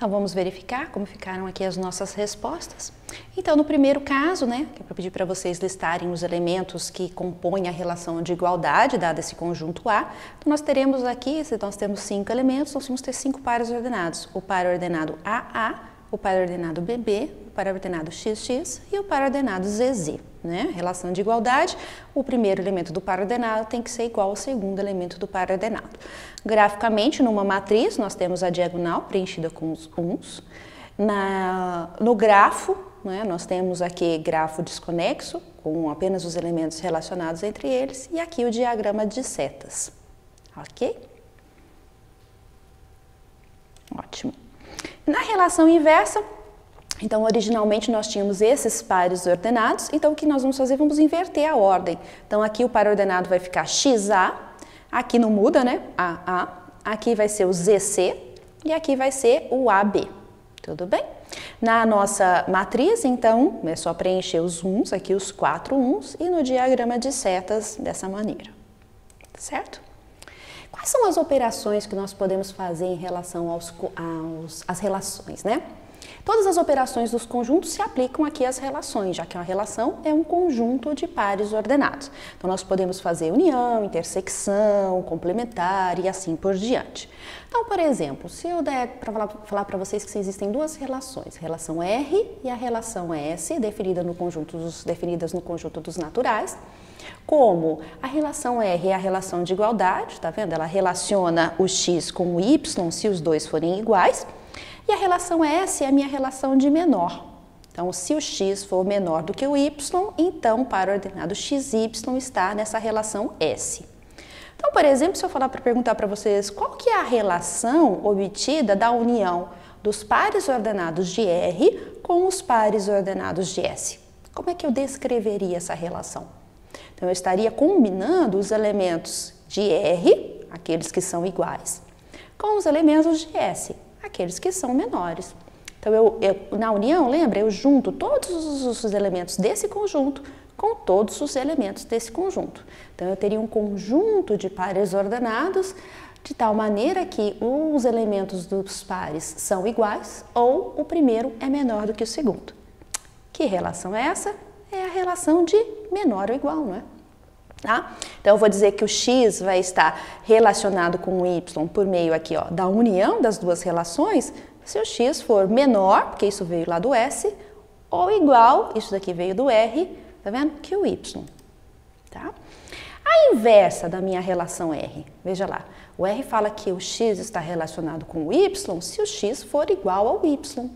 Então vamos verificar como ficaram aqui as nossas respostas. Então no primeiro caso, né, que eu vou pedir para vocês listarem os elementos que compõem a relação de igualdade, dado esse conjunto A, então nós teremos aqui, se nós temos 5 elementos, nós vamos ter 5 pares ordenados. O par ordenado AA, o par ordenado BB, o par ordenado XX e o par ordenado ZZ. Né? Relação de igualdade, o primeiro elemento do par ordenado tem que ser igual ao segundo elemento do par ordenado. Graficamente, numa matriz, nós temos a diagonal preenchida com os uns. No grafo, né, nós temos aqui grafo desconexo, com apenas os elementos relacionados entre eles, e aqui o diagrama de setas. Ok? Ótimo. Na relação inversa, então, originalmente nós tínhamos esses pares ordenados, então o que nós vamos fazer? Vamos inverter a ordem. Então, aqui o par ordenado vai ficar XA, aqui não muda, né? AA, aqui vai ser o ZC e aqui vai ser o AB. Tudo bem? Na nossa matriz, então, é só preencher os uns, aqui os 4 uns, e no diagrama de setas dessa maneira. Certo? Quais são as operações que nós podemos fazer em relação às relações, né? Todas as operações dos conjuntos se aplicam aqui às relações, já que uma relação é um conjunto de pares ordenados. Então, nós podemos fazer união, intersecção, complementar e assim por diante. Então, por exemplo, se eu der para falar para vocês que existem duas relações, a relação R e a relação S, definidas no conjunto dos naturais, como a relação R é a relação de igualdade, tá vendo? Ela relaciona o X com o Y se os dois forem iguais. E a relação S é a minha relação de menor. Então, se o X for menor do que o Y, então o par ordenado XY está nessa relação S. Então, por exemplo, se eu perguntar para vocês qual que é a relação obtida da união dos pares ordenados de R com os pares ordenados de S, como é que eu descreveria essa relação? Então, eu estaria combinando os elementos de R, aqueles que são iguais, com os elementos de S, aqueles que são menores. Então, na união, lembra, eu junto todos os elementos desse conjunto com todos os elementos desse conjunto. Então, eu teria um conjunto de pares ordenados de tal maneira que os elementos dos pares são iguais ou o primeiro é menor do que o segundo. Que relação é essa? É a relação de menor ou igual, não é? Tá? Então, eu vou dizer que o X vai estar relacionado com o Y por meio aqui, ó, da união das duas relações, se o X for menor, porque isso veio lá do S, ou igual, isso daqui veio do R, tá vendo? Que o Y. Tá? A inversa da minha relação R, veja lá, o R fala que o X está relacionado com o Y se o X for igual ao Y.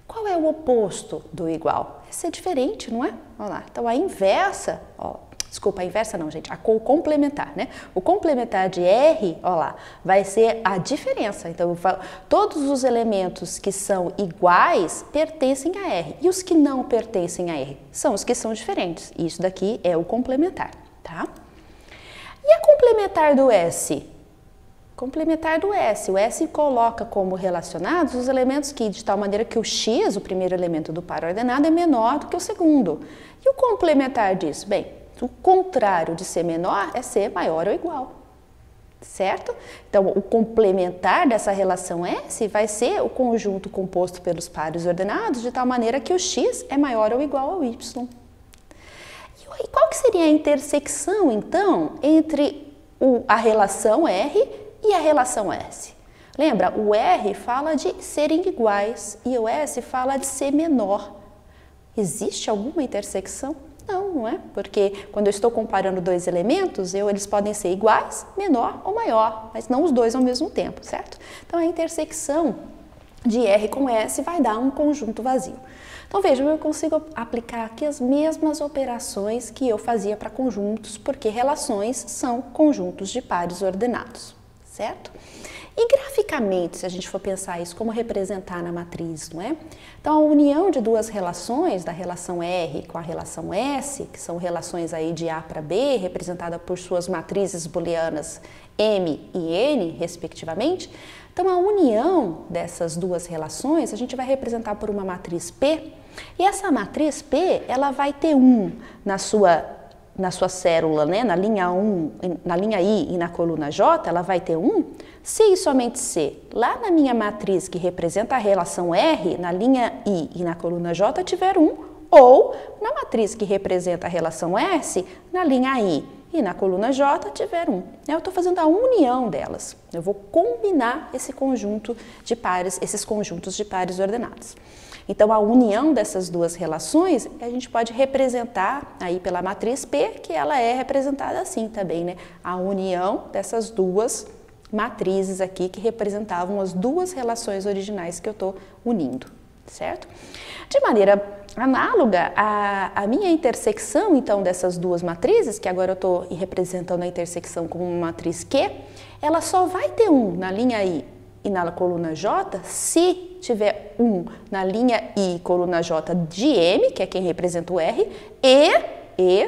Qual é o oposto do igual? Esse é diferente, não é? Olha lá, então a inversa, ó, desculpa, a inversa não, gente, o complementar, né? O complementar de R, ó lá, vai ser a diferença. Então, todos os elementos que são iguais pertencem a R. E os que não pertencem a R são os que são diferentes. Isso daqui é o complementar, tá? E a complementar do S? Complementar do S. O S coloca como relacionados os elementos que, de tal maneira que o X, o primeiro elemento do par ordenado, é menor do que o segundo. E o complementar disso? Bem, o contrário de ser menor é ser maior ou igual, certo? Então, o complementar dessa relação S vai ser o conjunto composto pelos pares ordenados de tal maneira que o X é maior ou igual ao Y. E qual que seria a intersecção, então, entre a relação R e a relação S? Lembra, o R fala de serem iguais e o S fala de ser menor. Existe alguma intersecção? Não, não é? Porque quando eu estou comparando dois elementos, eles podem ser iguais, menor ou maior, mas não os dois ao mesmo tempo, certo? Então, a intersecção de R com S vai dar um conjunto vazio. Então, vejam, eu consigo aplicar aqui as mesmas operações que eu fazia para conjuntos, porque relações são conjuntos de pares ordenados, certo? E graficamente, se a gente for pensar isso, como representar na matriz, não é? Então, a união de duas relações, da relação R com a relação S, que são relações aí de A para B, representada por suas matrizes booleanas M e N, respectivamente. Então, a união dessas duas relações, a gente vai representar por uma matriz P, e essa matriz P, ela vai ter 1 na sua na sua célula, né, na linha 1, na linha I e na coluna J, ela vai ter 1, se e somente se lá na minha matriz que representa a relação R, na linha I e na coluna J tiver 1, ou na matriz que representa a relação S, na linha I e na coluna J tiver 1. Eu estou fazendo a união delas. Eu vou combinar esse conjunto de pares, esses conjuntos de pares ordenados. Então, a união dessas duas relações, a gente pode representar aí pela matriz P, que ela é representada assim também, né? A união dessas duas matrizes aqui que representavam as duas relações originais que eu estou unindo, certo? De maneira análoga, a minha intersecção, então, dessas duas matrizes, que agora eu estou representando a intersecção como uma matriz Q, ela só vai ter 1 na linha I e na coluna J se tiver 1 na linha I, coluna J de M, que é quem representa o R,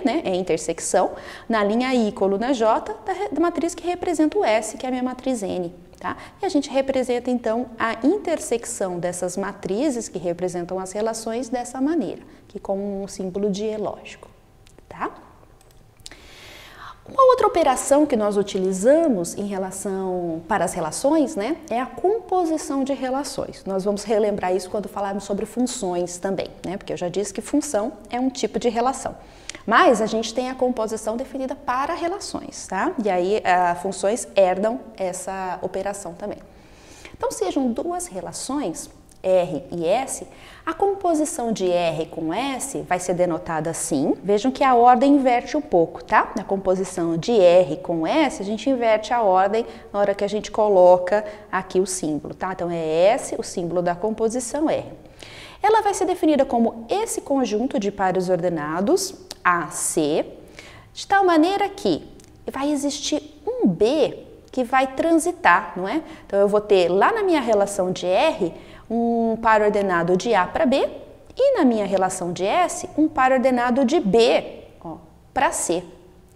né, é intersecção, na linha I, coluna J, da matriz que representa o S, que é a minha matriz N. Tá? E a gente representa, então, a intersecção dessas matrizes que representam as relações dessa maneira, que como um símbolo de E lógico. Tá? Uma outra operação que nós utilizamos em relação para as relações, né, é a composição de relações. Nós vamos relembrar isso quando falarmos sobre funções também, né, porque eu já disse que função é um tipo de relação. Mas a gente tem a composição definida para relações, tá? E aí funções herdam essa operação também. Então, sejam duas relações, R e S, a composição de R com S vai ser denotada assim. Vejam que a ordem inverte um pouco, tá? Na composição de R com S, a gente inverte a ordem na hora que a gente coloca aqui o símbolo, tá? Então, é S, o símbolo da composição R. Ela vai ser definida como esse conjunto de pares ordenados, AC, de tal maneira que vai existir um B que vai transitar, não é? Então, eu vou ter lá na minha relação de R um par ordenado de A para B e na minha relação de S um par ordenado de B para C,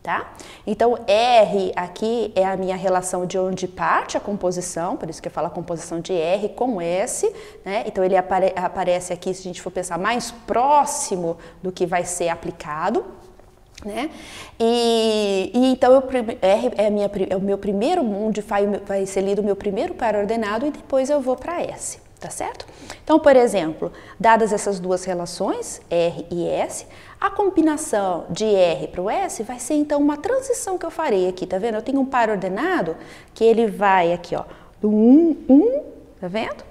tá? Então, R aqui é a minha relação de onde parte a composição, por isso que eu falo a composição de R com S, né? Então, ele aparece aqui, se a gente for pensar, mais próximo do que vai ser aplicado, né? E então, R é o meu primeiro, onde vai ser lido o meu primeiro par ordenado e depois eu vou para S, tá certo? Então, por exemplo, dadas essas duas relações, R e S, a combinação de R para o S vai ser, então, uma transição que eu farei aqui, tá vendo? Eu tenho um par ordenado que ele vai aqui, ó, do 1, tá vendo?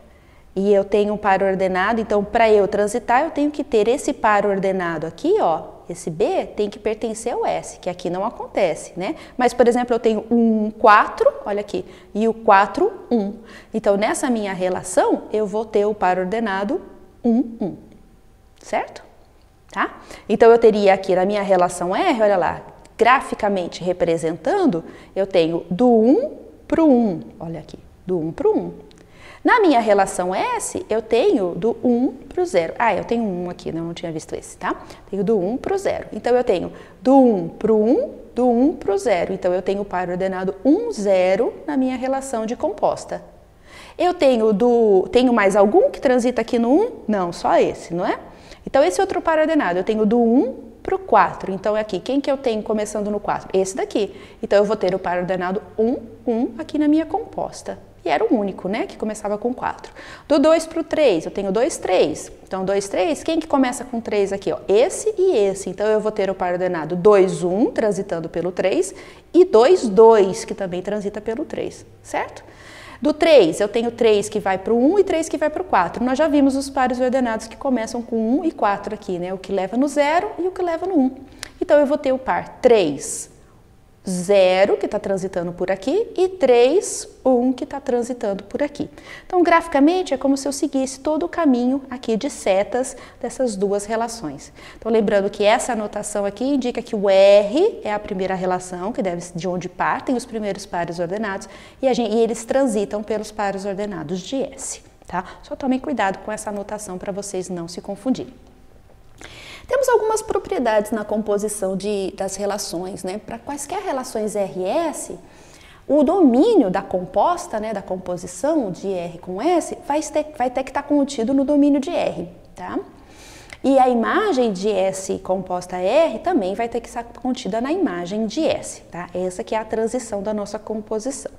E eu tenho um par ordenado, então, para eu transitar, eu tenho que ter esse par ordenado aqui, ó, esse B tem que pertencer ao S, que aqui não acontece, né? Mas, por exemplo, eu tenho 1, 4, olha aqui, e o 4, 1. Então, nessa minha relação, eu vou ter o par ordenado 1, 1, certo? Tá? Então, eu teria aqui na minha relação R, olha lá, graficamente representando, eu tenho do 1 para o 1, olha aqui, do 1 para o 1. Na minha relação S, eu tenho do 1 para o 0. Ah, eu tenho 1 aqui, não tinha visto esse, tá? Tenho do 1 para o 0. Então, eu tenho do 1 para o 1, do 1 para o 0. Então, eu tenho o par ordenado 1, 0 na minha relação de composta. Eu tenho mais algum que transita aqui no 1? Não, só esse, não é? Então, esse outro par ordenado, eu tenho do 1 para o 4. Então, aqui, quem que eu tenho começando no 4? Esse daqui. Então, eu vou ter o par ordenado 1, 1 aqui na minha composta. E era o único, né, que começava com 4. Do 2 para o 3, eu tenho 2, 3. Então, 2, 3, quem que começa com 3 aqui? Ó? Esse e esse. Então, eu vou ter o par ordenado 2, 1, transitando pelo 3, e 2, 2, que também transita pelo 3, certo? Do 3, eu tenho 3 que vai para o 1 e 3 que vai para o 4. Nós já vimos os pares ordenados que começam com 1 e 4 aqui, né? O que leva no 0 e o que leva no 1. Então, eu vou ter o par 3, 0, que está transitando por aqui, e 3, 1, que está transitando por aqui. Então, graficamente, é como se eu seguisse todo o caminho aqui de setas dessas duas relações. Então, lembrando que essa anotação aqui indica que o R é a primeira relação, que deve de onde partem os primeiros pares ordenados, e eles transitam pelos pares ordenados de S, tá? Só tomem cuidado com essa anotação para vocês não se confundirem. Temos algumas propriedades na composição das relações, né? Para quaisquer relações R e S, o domínio da composta, né, da composição de R com S, vai ter que estar contido no domínio de R, tá? E a imagem de S composta R também vai ter que estar contida na imagem de S, tá? Essa que é a transição da nossa composição.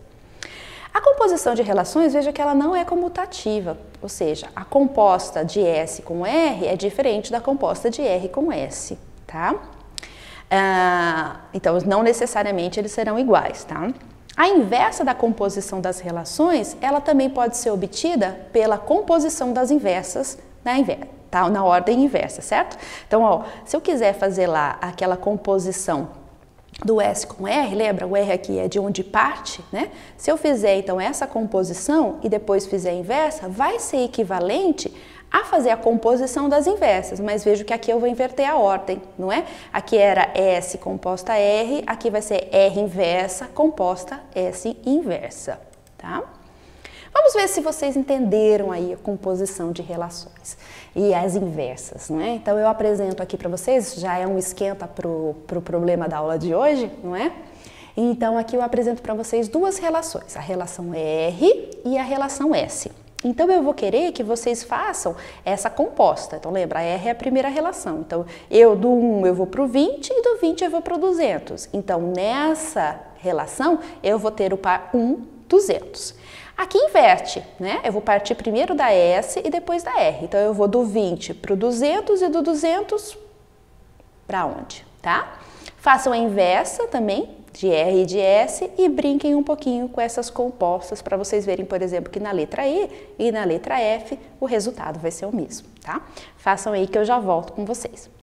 A composição de relações, veja que ela não é comutativa, ou seja, a composta de S com R é diferente da composta de R com S, tá? Então, não necessariamente eles serão iguais, tá? A inversa da composição das relações, ela também pode ser obtida pela composição das inversas na ordem inversa, certo? Então, ó, se eu quiser fazer lá aquela composição do S com R, lembra? O R aqui é de onde parte, né? Se eu fizer, então, essa composição e depois fizer a inversa, vai ser equivalente a fazer a composição das inversas, mas vejo que aqui eu vou inverter a ordem, não é? Aqui era S composta R, aqui vai ser R inversa composta S inversa, tá? Vamos ver se vocês entenderam aí a composição de relações e as inversas, não é? Então eu apresento aqui para vocês, já é um esquenta pro problema da aula de hoje, não é? Então aqui eu apresento para vocês duas relações, a relação R e a relação S. Então eu vou querer que vocês façam essa composta. Então lembra, a R é a primeira relação. Então do 1 eu vou para o 20 e do 20 eu vou para o 200. Então nessa relação eu vou ter o par 1, 200. Aqui inverte, né? Eu vou partir primeiro da S e depois da R. Então eu vou do 20 para o 200 e do 200 para onde, tá? Façam a inversa também de R e de S e brinquem um pouquinho com essas compostas para vocês verem, por exemplo, que na letra E e na letra F o resultado vai ser o mesmo, tá? Façam aí que eu já volto com vocês.